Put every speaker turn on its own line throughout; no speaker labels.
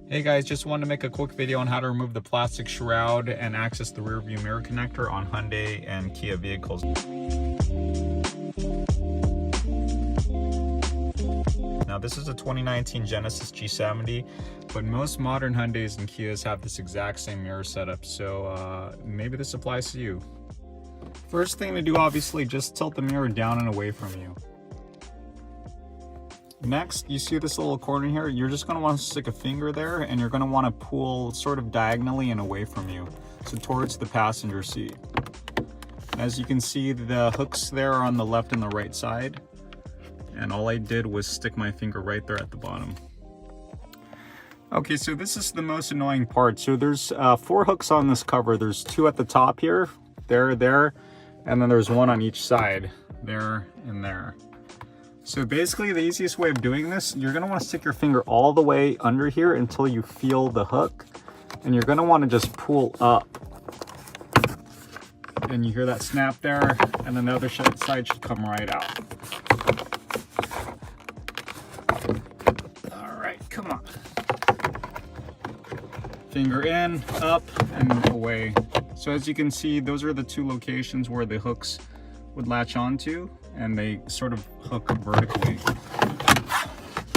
Hey guys, just wanted to make a quick video on how to remove the plastic shroud and access the rear view mirror connector on Hyundai and Kia vehicles. Now this is a 2019 Genesis G70, but most modern Hyundais and Kias have this exact same mirror setup, so maybe this applies to you. First thing to do, obviously, just tilt the mirror down and away from you. Next, you see this little corner here, you're just going to want to stick a finger there and you're going to want to pull sort of diagonally and away from you, so towards the passenger seat. As you can see, the hooks there are on the left and the right side, and all I did was stick my finger right there at the bottom. Okay, so this is the most annoying part. So there's 4 hooks on this cover. There's 2 at the top here, there, and then there's 1 on each side, there and there. So basically the easiest way of doing this, you're going to want to stick your finger all the way under here until you feel the hook, and you're going to want to just pull up. And you hear that snap there, and then the other side should come right out. All right, come on. Finger in, up, and away. So as you can see, those are the 2 locations where the hooks would latch onto, and they sort of hook vertically.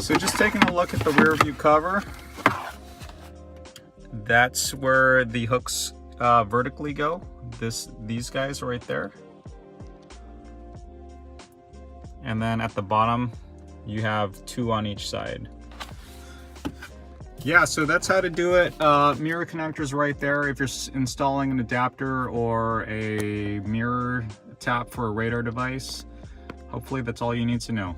So just taking a look at the rear view cover, that's where the hooks vertically go. These guys right there. And then at the bottom, you have 2 on each side. Yeah, so that's how to do it. Mirror connectors right there. If you're installing an adapter or a mirror tap for a radar device, hopefully that's all you need to know.